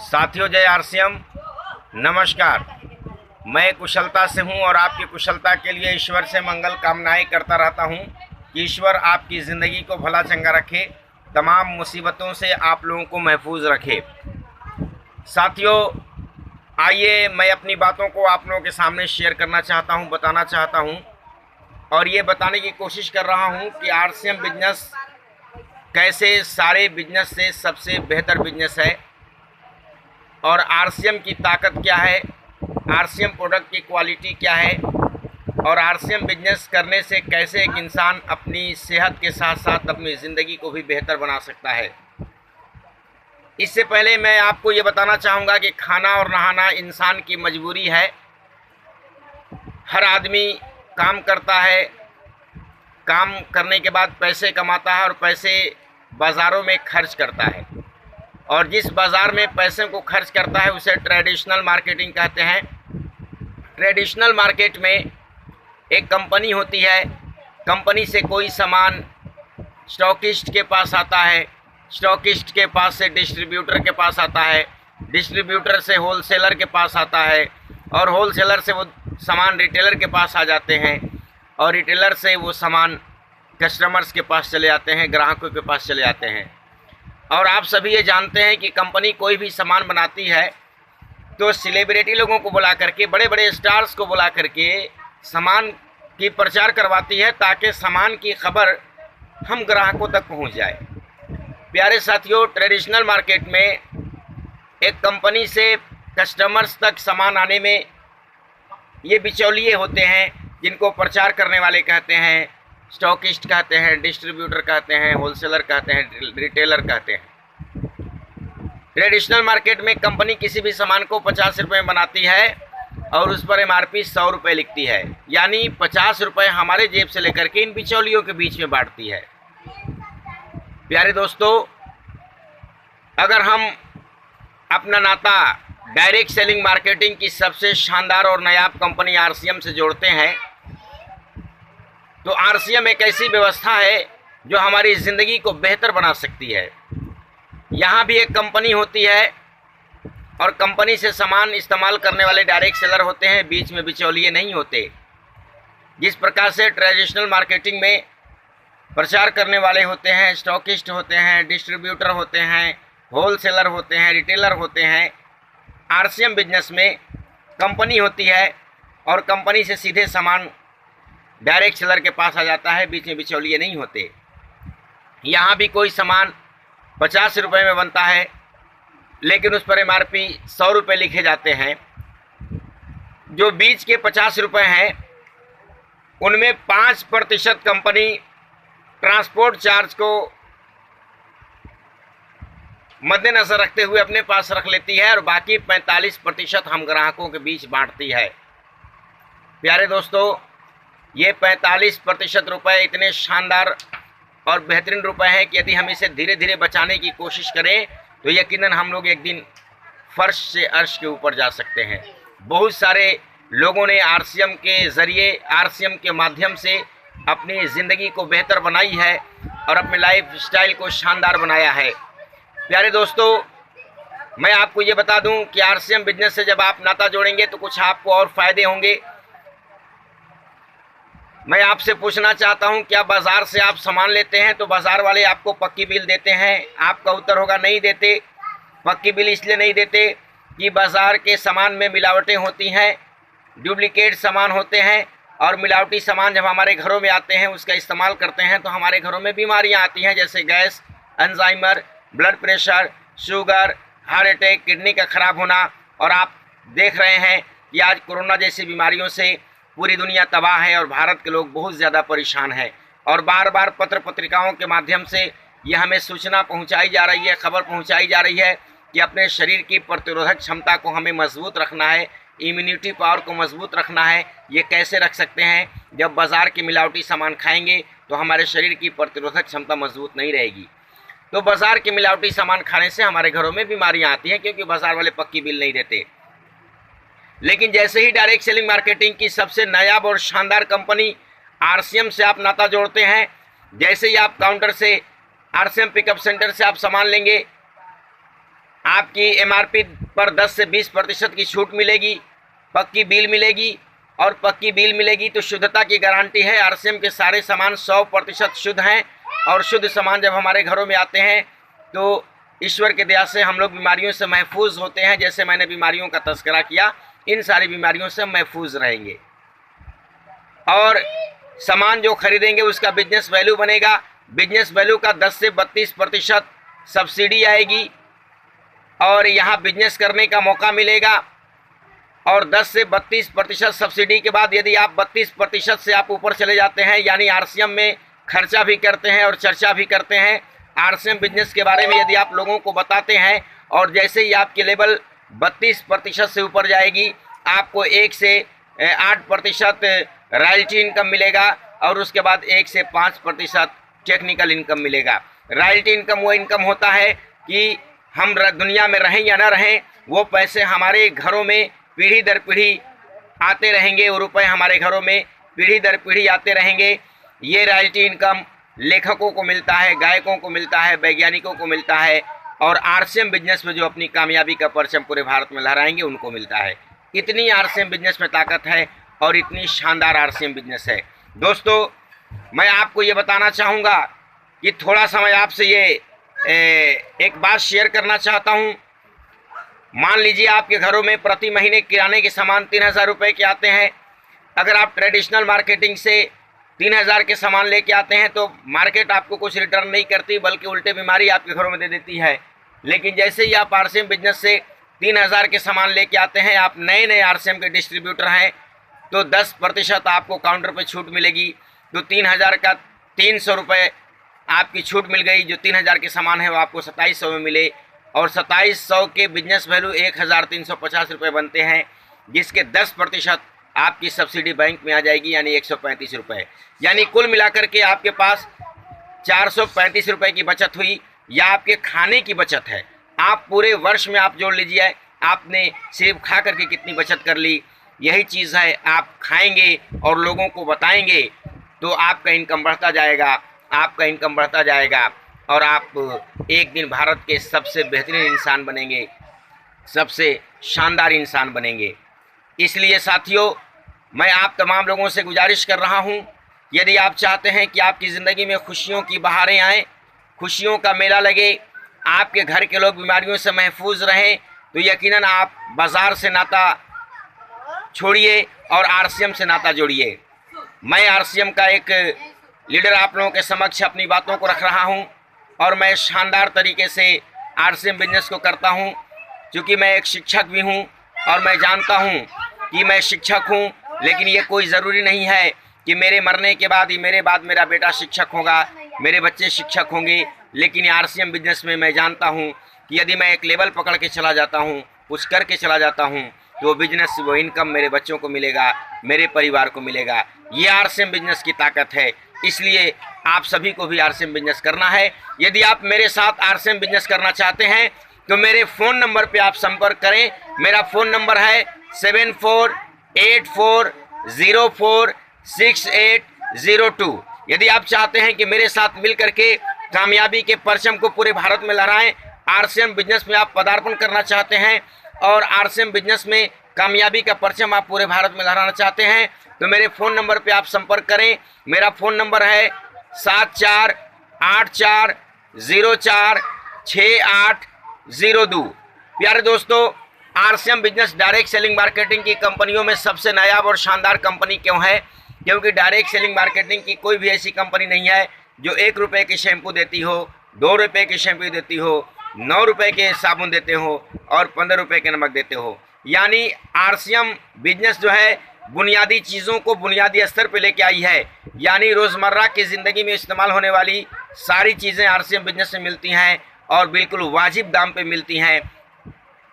साथियों, जय आरसीएम। नमस्कार। मैं कुशलता से हूं और आपकी कुशलता के लिए ईश्वर से मंगल कामनाएं करता रहता हूं कि ईश्वर आपकी ज़िंदगी को भला चंगा रखे, तमाम मुसीबतों से आप लोगों को महफूज रखे। साथियों, आइए मैं अपनी बातों को आप लोगों के सामने शेयर करना चाहता हूं, बताना चाहता हूं और ये बताने की कोशिश कर रहा हूं कि आरसीएम बिजनेस कैसे सारे बिजनेस से सबसे बेहतर बिजनेस है और आरसीएम की ताकत क्या है, आरसीएम प्रोडक्ट की क्वालिटी क्या है और आरसीएम बिजनेस करने से कैसे एक इंसान अपनी सेहत के साथ साथ अपनी ज़िंदगी को भी बेहतर बना सकता है। इससे पहले मैं आपको ये बताना चाहूँगा कि खाना और नहाना इंसान की मजबूरी है। हर आदमी काम करता है, काम करने के बाद पैसे कमाता है और पैसे बाज़ारों में खर्च करता है और जिस बाज़ार में पैसे को खर्च करता है उसे ट्रेडिशनल मार्केटिंग कहते हैं। ट्रेडिशनल मार्केट में एक कंपनी होती है, कंपनी से कोई सामान स्टॉकिस्ट के पास आता है, स्टॉकिस्ट के पास से डिस्ट्रीब्यूटर के पास आता है, डिस्ट्रीब्यूटर से होलसेलर के पास आता है और होलसेलर से वो सामान रिटेलर के पास आ जाते हैं और रिटेलर से वो सामान कस्टमर्स के पास चले आते हैं, ग्राहकों के पास चले आते हैं। और आप सभी ये जानते हैं कि कंपनी कोई भी सामान बनाती है तो सेलिब्रिटी लोगों को बुला करके, बड़े बड़े स्टार्स को बुला करके सामान की प्रचार करवाती है ताकि सामान की खबर हम ग्राहकों तक पहुंच जाए। प्यारे साथियों, ट्रेडिशनल मार्केट में एक कंपनी से कस्टमर्स तक सामान आने में ये बिचौलिए होते हैं जिनको प्रचार करने वाले कहते हैं, स्टॉकिस्ट कहते हैं, डिस्ट्रीब्यूटर कहते हैं, होलसेलर कहते हैं, रिटेलर कहते हैं। ट्रेडिशनल मार्केट में कंपनी किसी भी सामान को 50 रुपये में बनाती है और उस पर एमआरपी 100 रुपये लिखती है, यानी 50 रुपये हमारे जेब से लेकर के इन बिचौलियों के बीच में बांटती है। प्यारे दोस्तों, अगर हम अपना नाता डायरेक्ट सेलिंग मार्केटिंग की सबसे शानदार और नायाब कंपनी आरसीएम से जोड़ते हैं तो आरसीएम एक ऐसी व्यवस्था है जो हमारी ज़िंदगी को बेहतर बना सकती है। यहाँ भी एक कंपनी होती है और कंपनी से सामान इस्तेमाल करने वाले डायरेक्ट सेलर होते हैं, बीच में बिचौलिए नहीं होते। जिस प्रकार से ट्रेडिशनल मार्केटिंग में प्रचार करने वाले होते हैं, स्टॉकिस्ट होते हैं, डिस्ट्रीब्यूटर होते हैं, होलसेलर होते हैं, रिटेलर होते हैं, आरसीएम बिजनेस में कंपनी होती है और कंपनी से सीधे सामान डायरेक्ट सेलर के पास आ जाता है, बीच में बिचौलिए नहीं होते। यहाँ भी कोई सामान 50 रुपये में बनता है लेकिन उस पर एमआरपी 100 रुपये लिखे जाते हैं। जो बीच के 50 रुपये हैं उनमें 5% कंपनी ट्रांसपोर्ट चार्ज को मद्देनजर रखते हुए अपने पास रख लेती है और बाकी 45% हम ग्राहकों के बीच बांटती है। प्यारे दोस्तों, ये 45% रुपये इतने शानदार और बेहतरीन रुपए हैं कि यदि हम इसे धीरे धीरे बचाने की कोशिश करें तो यकीनन हम लोग एक दिन फर्श से अर्श के ऊपर जा सकते हैं। बहुत सारे लोगों ने आरसीएम के ज़रिए, आरसीएम के माध्यम से अपनी ज़िंदगी को बेहतर बनाई है और अपने लाइफ स्टाइल को शानदार बनाया है। प्यारे दोस्तों, मैं आपको ये बता दूं कि आरसीएम बिजनेस से जब आप नाता जोड़ेंगे तो कुछ आपको और फ़ायदे होंगे। मैं आपसे पूछना चाहता हूं, क्या बाज़ार से आप सामान लेते हैं तो बाज़ार वाले आपको पक्की बिल देते हैं? आपका उत्तर होगा नहीं देते। पक्की बिल इसलिए नहीं देते कि बाज़ार के सामान में मिलावटें होती हैं, डुप्लीकेट सामान होते हैं और मिलावटी सामान जब हमारे घरों में आते हैं, उसका इस्तेमाल करते हैं तो हमारे घरों में बीमारियां आती हैं, जैसे gas, Alzheimer, blood pressure, sugar, heart attack, kidney का ख़राब होना। और आप देख रहे हैं कि आज कोरोना जैसी बीमारियों से पूरी दुनिया तबाह है और भारत के लोग बहुत ज़्यादा परेशान हैं और बार बार पत्र पत्रिकाओं के माध्यम से ये हमें सूचना पहुंचाई जा रही है, खबर पहुंचाई जा रही है कि अपने शरीर की प्रतिरोधक क्षमता को हमें मजबूत रखना है, इम्यूनिटी पावर को मजबूत रखना है। ये कैसे रख सकते हैं? जब बाज़ार के मिलावटी सामान खाएंगे तो हमारे शरीर की प्रतिरोधक क्षमता मजबूत नहीं रहेगी। तो बाज़ार के मिलावटी सामान खाने से हमारे घरों में बीमारियाँ आती हैं क्योंकि बाज़ार वाले पक्की बिल नहीं देते। लेकिन जैसे ही डायरेक्ट सेलिंग मार्केटिंग की सबसे नायाब और शानदार कंपनी आरसीएम से आप नाता जोड़ते हैं, जैसे ही आप काउंटर से आरसीएम पिकअप सेंटर से आप सामान लेंगे, आपकी एमआरपी पर 10 से 20% की छूट मिलेगी, पक्की बिल मिलेगी। और पक्की बिल मिलेगी तो शुद्धता की गारंटी है। आरसीएम के सारे सामान 100% शुद्ध हैं और शुद्ध सामान जब हमारे घरों में आते हैं तो ईश्वर के दया से हम लोग बीमारियों से महफूज होते हैं। जैसे मैंने बीमारियों का तस्करा किया, इन सारी बीमारियों से महफूज रहेंगे। और सामान जो खरीदेंगे उसका बिजनेस वैल्यू बनेगा। बिजनेस वैल्यू का 10 से 32% सब्सिडी आएगी और यहाँ बिजनेस करने का मौका मिलेगा। और 10 से 32% सब्सिडी के बाद यदि आप 32% से आप ऊपर चले जाते हैं, यानी आरसीएम में खर्चा भी करते हैं और चर्चा भी करते हैं, आरसीएम बिजनेस के बारे में यदि आप लोगों को बताते हैं और जैसे ही आपकी लेवल 32% से ऊपर जाएगी, आपको 1 से 8% रॉयल्टी इनकम मिलेगा और उसके बाद 1 से 5% टेक्निकल इनकम मिलेगा। रॉयल्टी इनकम वो इनकम होता है कि हम दुनिया में रहें या ना रहें, वो पैसे हमारे घरों में पीढ़ी दर पीढ़ी आते रहेंगे, वो रुपए हमारे घरों में पीढ़ी दर पीढ़ी आते रहेंगे। ये रॉयल्टी इनकम लेखकों को मिलता है, गायकों को मिलता है, वैज्ञानिकों को मिलता है और आरसीएम बिजनेस में जो अपनी कामयाबी का परचम पूरे भारत में लहराएंगे उनको मिलता है। इतनी आरसीएम बिजनेस में ताकत है और इतनी शानदार आरसीएम बिजनेस है। दोस्तों, मैं आपको ये बताना चाहूँगा कि थोड़ा समय आपसे ये एक बात शेयर करना चाहता हूँ। मान लीजिए आपके घरों में प्रति महीने किराने के सामान 3000 रुपये के आते हैं। अगर आप ट्रेडिशनल मार्केटिंग से 3000 के सामान लेके आते हैं तो मार्केट आपको कुछ रिटर्न नहीं करती, बल्कि उल्टे बीमारी आपके घरों में दे देती है। लेकिन जैसे ही आप आरसीएम बिजनेस से 3000 के सामान लेके आते हैं, आप नए नए आरसीएम के डिस्ट्रीब्यूटर हैं, तो 10% आपको काउंटर पर छूट मिलेगी। तो 3000 का 300 रुपये आपकी छूट मिल गई। जो 3000 के सामान है वो आपको 2700 में मिले और 2700 के बिजनेस वैल्यू 1350 रुपये बनते हैं, जिसके 10% आपकी सब्सिडी बैंक में आ जाएगी, यानी 135 रुपये। यानी कुल मिलाकर के आपके पास 435 रुपये की बचत हुई, या आपके खाने की बचत है। आप पूरे वर्ष में आप जोड़ लीजिए, आपने सिर्फ खा करके कितनी बचत कर ली। यही चीज़ है, आप खाएंगे और लोगों को बताएंगे तो आपका इनकम बढ़ता जाएगा, आपका इनकम बढ़ता जाएगा और आप एक दिन भारत के सबसे बेहतरीन इंसान बनेंगे, सबसे शानदार इंसान बनेंगे। इसलिए साथियों, मैं आप तमाम लोगों से गुजारिश कर रहा हूं, यदि आप चाहते हैं कि आपकी ज़िंदगी में खुशियों की बहारें आएँ, खुशियों का मेला लगे, आपके घर के लोग बीमारियों से महफूज रहें, तो यकीनन आप बाज़ार से नाता छोड़िए और आरसीएम से नाता जोड़िए। मैं आरसीएम का एक लीडर आप लोगों के समक्ष अपनी बातों को रख रहा हूं और मैं शानदार तरीके से आरसीएम बिजनेस को करता हूं, क्योंकि मैं एक शिक्षक भी हूं और मैं जानता हूं कि मैं शिक्षक हूं। लेकिन ये कोई ज़रूरी नहीं है कि मेरे मरने के बाद ही मेरे बाद मेरा बेटा शिक्षक होगा, मेरे बच्चे शिक्षक होंगे। लेकिन आरसीएम बिजनेस में मैं जानता हूं कि यदि मैं एक लेवल पकड़ के चला जाता हूं, कुछ करके चला जाता हूं, तो वो बिजनेस, वो इनकम मेरे बच्चों को मिलेगा, मेरे परिवार को मिलेगा। ये आरसीएम बिजनेस की ताकत है। इसलिए आप सभी को भी आरसीएम बिजनेस करना है। यदि आप मेरे साथ आरसीएम बिजनेस करना चाहते हैं तो मेरे फ़ोन नंबर पे आप संपर्क करें। मेरा फ़ोन नंबर है 7484046802। यदि आप चाहते हैं कि मेरे साथ मिल करके कामयाबी के परचम को पूरे भारत में लहराएं, आरसीएम बिजनेस में आप पदार्पण करना चाहते हैं और आरसीएम बिजनेस में कामयाबी का परचम आप पूरे भारत में लहराना चाहते हैं, तो मेरे फ़ोन नंबर पे आप संपर्क करें। मेरा फ़ोन नंबर है 7484046802। प्यारे दोस्तों, RCM business direct selling marketing की कंपनियों में सबसे नायाब और शानदार कंपनी क्यों है? क्योंकि डायरेक्ट सेलिंग मार्केटिंग की कोई भी ऐसी कंपनी नहीं है जो 1 रुपये की शैम्पू देती हो, 2 रुपये की शैम्पू देती हो, 9 रुपये के साबुन देते हो और 15 रुपये के नमक देते हो। यानी आरसीएम बिजनेस जो है बुनियादी चीज़ों को बुनियादी स्तर पे लेके आई है। यानी रोज़मर्रा की ज़िंदगी में इस्तेमाल होने वाली सारी चीज़ें आरसीएम बिजनेस में मिलती हैं और बिल्कुल वाजिब दाम पे मिलती हैं।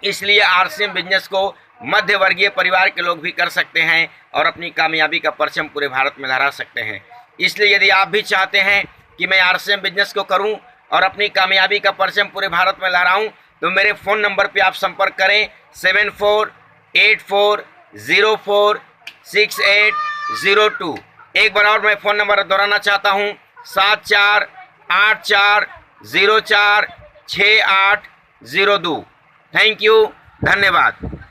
इसलिए आरसीएम बिजनेस को मध्य वर्गीय परिवार के लोग भी कर सकते हैं और अपनी कामयाबी का परचम पूरे भारत में लहरा सकते हैं। इसलिए यदि आप भी चाहते हैं कि मैं आरसीएम बिजनेस को करूं और अपनी कामयाबी का परचम पूरे भारत में लहराऊं, तो मेरे फ़ोन नंबर पे आप संपर्क करें 7484046802। एक बार और मैं फ़ोन नंबर दोहराना चाहता हूं, 7484046802। थैंक यू, धन्यवाद।